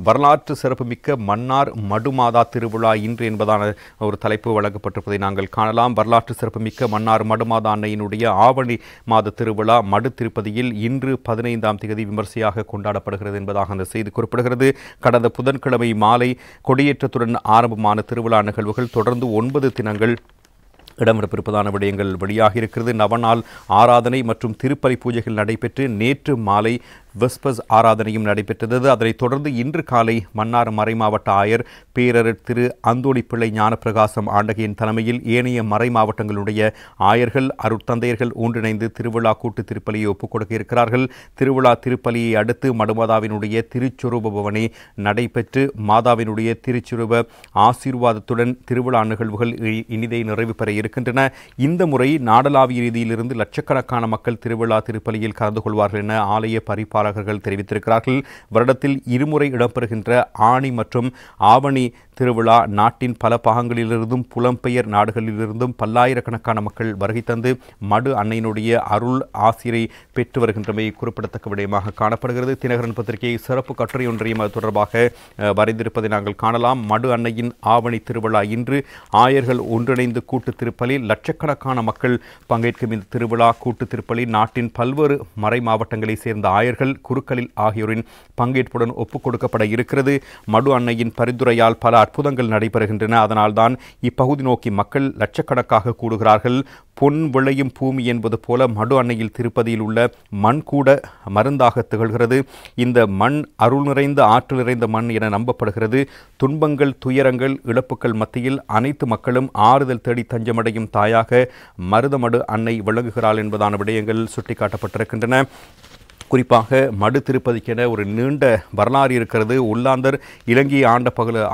வரலாற்று சிறப்புமிக்க மன்னார் மடுமாதா திருவிழா இன்று என்பதான ஒரு தலைப்பு வழங்கப்பட்டிருப்பதை நாங்கள் காணலாம். வரலாற்று சிறப்புமிக்க மன்னார் மடுமாதா அன்னையினுடைய ஆவணி மாத திருவிழா மடு திருப்பதியில் இன்று 15ஆம் தேதி விமர்சையாக கொண்டாடப்படுகிறது என்பதாக அந்த செய்தி குறிப்பிடுகிறது. கடந்த புதன்கிழமை மாலை கொடியேற்றத்துடன் ஆரம்பமான திருவிழா நிகழ்வுகள் தொடர்ந்து 9 தினங்கள் இடம்பெற்றிருப்பதான விடயங்கள் வெளியாக இருக்கிறது. நவநாள் ஆராதனை மற்றும் திருப்பலி பூஜைகள் நடைபெற்று நேற்று மாலை வெஸ்பஸ் ஆராதனையும் நடைபெற்றது. அதனைத் தொடர்ந்து இன்று காலை மன்னார் மறைமாவட்ட ஆயர் பேரரர் திரு அந்தோணி பிள்ளை ஞானப்பிரகாசம் ஆண்டகையின் தலைமையில் ஏனைய மறை மாவட்டங்களுடைய ஆயர்கள் அருட்தந்தையர்கள் ஒன்றிணைந்து திருவிழா கூட்டு திருப்பலியை ஒப்புக் கொடுக்க இருக்கிறார்கள். திருவிழா திருப்பலியை அடுத்து மடுமாதாவினுடைய திருச்சுரூப பவனி நடைபெற்று மாதாவினுடைய திருச்சுரூப ஆசீர்வாதத்துடன் திருவிழா நிகழ்வுகள் இனிதை நிறைவு பெற இருக்கின்றன. இந்த முறை நாடளாவிய ரீதியிலிருந்து லட்சக்கணக்கான மக்கள் திருவிழா திருப்பலியில் கலந்து கொள்வார்கள் என ஆலய பரிபாலகர்கள் தெரிவித்திருக்கிறார்கள். வருடத்தில் இருமுறை இடம்பெறுகின்ற ஆணி மற்றும் ஆவணி திருவிழா நாட்டின் பல பாகங்களிலிருந்தும் புலம்பெயர் நாடுகளிலிருந்தும் பல்லாயிரக்கணக்கான மக்கள் வருகை தந்து மடு அன்னையினுடைய அருள் ஆசிரை பெற்று வருகின்றமை குறிப்பிடத்தக்க விடயமாக காணப்படுகிறது. தினகரன் பத்திரிகை சிறப்பு கட்டுரை ஒன்றையும் அது தொடர்பாக வரைந்திருப்பதை நாங்கள் காணலாம். மடு அன்னையின் ஆவணி திருவிழா இன்று ஆயர்கள் ஒன்றிணைந்து கூட்டு திருப்பலி லட்சக்கணக்கான மக்கள் பங்கேற்கும் இந்த திருவிழா கூட்டு திருப்பலி நாட்டின் பல்வேறு மறை மாவட்டங்களைச் சேர்ந்த ஆயர்கள் குருக்களில் ஆகியோரின் பங்கேற்புடன் ஒப்புக் கொடுக்கப்பட இருக்கிறது. மடு அன்னையின் பரிந்துரையால் பல அற்புதங்கள் நடைபெறுகின்றன. அதனால்தான் இப்பகுதி நோக்கி மக்கள் லட்சக்கணக்காக கூடுகிறார்கள். பொன் விளையும் பூமி என்பது போல மடு அன்னையில் திருப்பதியில் உள்ள மண் கூட மருந்தாக திகழ்கிறது. இந்த மண் அருள் நிறைந்த ஆற்றல் நிறைந்த மண் என நம்பப்படுகிறது. துன்பங்கள் துயரங்கள் இழப்புகள் மத்தியில் அனைத்து மக்களும் ஆறுதல் தேடி தஞ்சமடையும் தாயாக மருதமடு அன்னை விளங்குகிறாள் என்பதான விடயங்கள் சுட்டிக்காட்டப்பட்டிருக்கின்றன. குறிப்பாக மடு திருப்பதிக்கென ஒரு நீண்ட வரலாறு இருக்கிறது. உள்ளாந்தர் இலங்கையை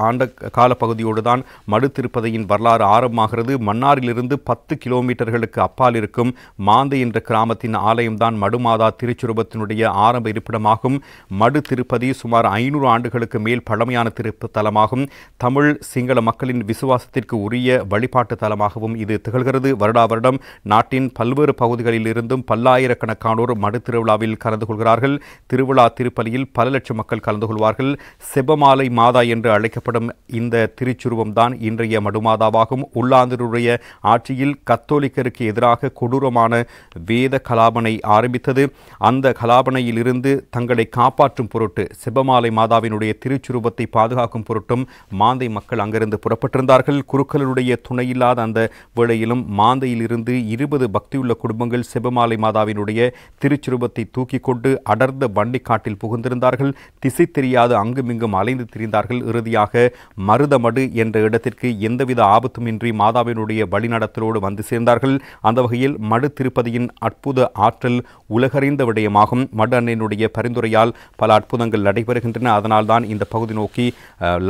ஆண்ட காலப்பகுதியோடு தான் மடு திருப்பதியின் வரலாறு ஆரம்பமாகிறது. மன்னாரிலிருந்து 10 கிலோமீட்டர்களுக்கு அப்பால் இருக்கும் மாந்தை என்ற கிராமத்தின் ஆலயம்தான் மடுமாதா திருச்சுரூபத்தினுடைய ஆரம்ப இருப்பிடமாகும். மடு திருப்பதி சுமார் 500 ஆண்டுகளுக்கு மேல் பழமையான திருத்தலமாகும். தமிழ் சிங்கள மக்களின் விசுவாசத்திற்கு உரிய வழிபாட்டு தலமாகவும் இது திகழ்கிறது. வருடா வருடம் நாட்டின் பல்வேறு பகுதிகளில் இருந்தும் பல்லாயிரக்கணக்கானோர் மடு திருவிழாவில் கலந்து கொள்கிறார்கள். திருவிழா திருப்பலியில் பல லட்சம் மக்கள் கலந்து கொள்வார்கள். செபமாலை மாதா என்று அழைக்கப்படும் இந்த திருச்சுருவம் தான் இன்றைய மடுமாதாவாகும். உள்ளாந்தருடைய ஆட்சியில் கத்தோலிக்கருக்கு எதிராக கொடூரமான வேத கலாபனை ஆரம்பித்தது. அந்த கலாபனையில் இருந்து தங்களை காப்பாற்றும் பொருட்டு செபமாலை மாதாவினுடைய திருச்சுருவத்தை பாதுகாக்கும் பொருட்டும் மாந்தை மக்கள் அங்கிருந்து புறப்பட்டிருந்தார்கள். குருக்களுடைய துணையில்லாத அந்த வேளையிலும் மாந்தையில் இருந்து 20 பக்தியுள்ள குடும்பங்கள் செபமாலை மாதாவினுடைய திருச்சுருவத்தை தூக்கி கொண்டு அடர்ந்த வண்டிக்காட்டில் புகுந்திருந்தார்கள். திசை தெரியாது அங்குமிங்கும் அலைந்து திரிந்தார்கள். இறுதியாக மருதமடு என்ற இடத்திற்கு எந்தவித ஆபத்துமின்றி மாதாவினுடைய வழிநடத்தலோடு வந்து சேர்ந்தார்கள். அந்த வகையில் மடு திருப்பதியின் அற்புத ஆற்றல் உலகறிந்த விடயமாகும். மடு அன்னையினுடைய பரிந்துரையால் பல அற்புதங்கள் நடைபெறுகின்றன. அதனால்தான் இந்த பகுதி நோக்கி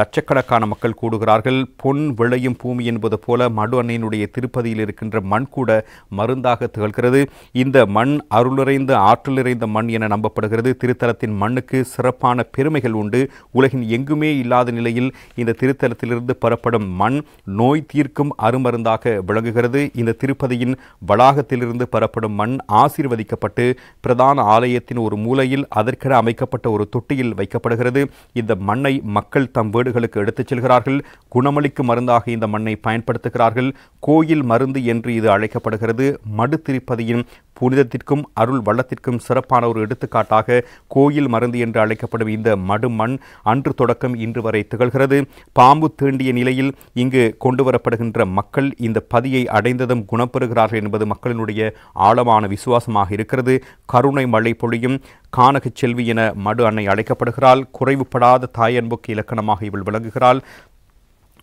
லட்சக்கணக்கான மக்கள் கூடுகிறார்கள். பொன் விளையும் பூமி என்பது போல மடு அன்னையினுடைய திருப்பதியில் இருக்கின்ற மண் கூட மருந்தாக திகழ்கிறது. இந்த மண் அருள் நிறைந்த ஆற்றல் நிறைந்த மண் என நம்பப்படுகிறது. திருத்தலத்தின் மண்ணுக்கு சிறப்பான பெருமைகள் உண்டு. உலகின் எங்குமே இல்லாத நிலையில் இந்த திருத்தலத்திலிருந்து பெறப்படும் மண் நோய் தீர்க்கும் அருமருந்தாக விளங்குகிறது. இந்த திருப்பதியின் வளாகத்திலிருந்து பெறப்படும் மண் ஆசீர்வதிக்கப்பட்டு பிரதான ஆலயத்தின் ஒரு மூலையில் அதற்கென அமைக்கப்பட்ட ஒரு தொட்டியில் வைக்கப்படுகிறது. இந்த மண்ணை மக்கள் தம் வீடுகளுக்கு எடுத்துச் செல்கிறார்கள். குணமளிக்கும் மருந்தாக இந்த மண்ணை பயன்படுத்துகிறார்கள். கோயில் மருந்து என்று இது அழைக்கப்படுகிறது. மடு திருப்பதியின் புனிதத்திற்கும் அருள் வள்ளத்திற்கும் சிறப்பான ஒரு எடுத்துக்காட்டாக கோயில் மருந்து என்று அழைக்கப்படும் இந்த மடு மண் அன்று தொடக்கம் இன்று வரை திகழ்கிறது. பாம்பு தீண்டிய நிலையில் இங்கு கொண்டு வரப்படுகின்ற மக்கள் இந்த பதியை அடைந்ததும் குணப்பெறுகிறார்கள் என்பது மக்களினுடைய ஆழமான விசுவாசமாக இருக்கிறது. கருணை மழை பொழியும் கானகச் செல்வி என மடு அன்னை அழைக்கப்படுகிறாள். குறைவுபடாத தாயன்புக்கு இலக்கணமாக இவள் விளங்குகிறாள்.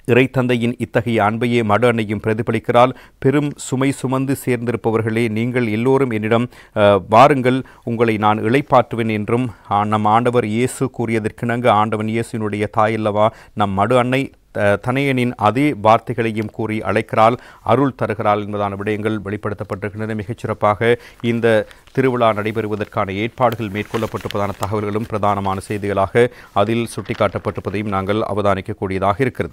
இறை தந்தையின் இத்தகைய அன்பையே மடு அன்னையும் பிரதிபலிக்கிறாள். பெரும் சுமை சுமந்து சேர்ந்திருப்பவர்களே, நீங்கள் எல்லோரும் என்னிடம் வாருங்கள், உங்களை நான் இளைப்பாற்றுவேன் என்றும் நம் ஆண்டவர் இயேசு கூறியதற்கிணங்க ஆண்டவன் இயேசுவினுடைய தாயல்லவா நம் மடு அன்னை தனையனின் அதே வார்த்தைகளையும் கூறி அழைக்கிறாள், அருள் தருகிறாள் என்பதான விடயங்கள் வெளிப்படுத்தப்பட்டிருக்கின்றன. மிகச்சிறப்பாக இந்த திருவிழா நடைபெறுவதற்கான ஏற்பாடுகள் மேற்கொள்ளப்பட்டிருப்பதான தகவல்களும் பிரதானமான செய்திகளாக அதில் சுட்டிக்காட்டப்பட்டிருப்பதையும் நாங்கள் அவதானிக்கக்கூடியதாக இருக்கிறது.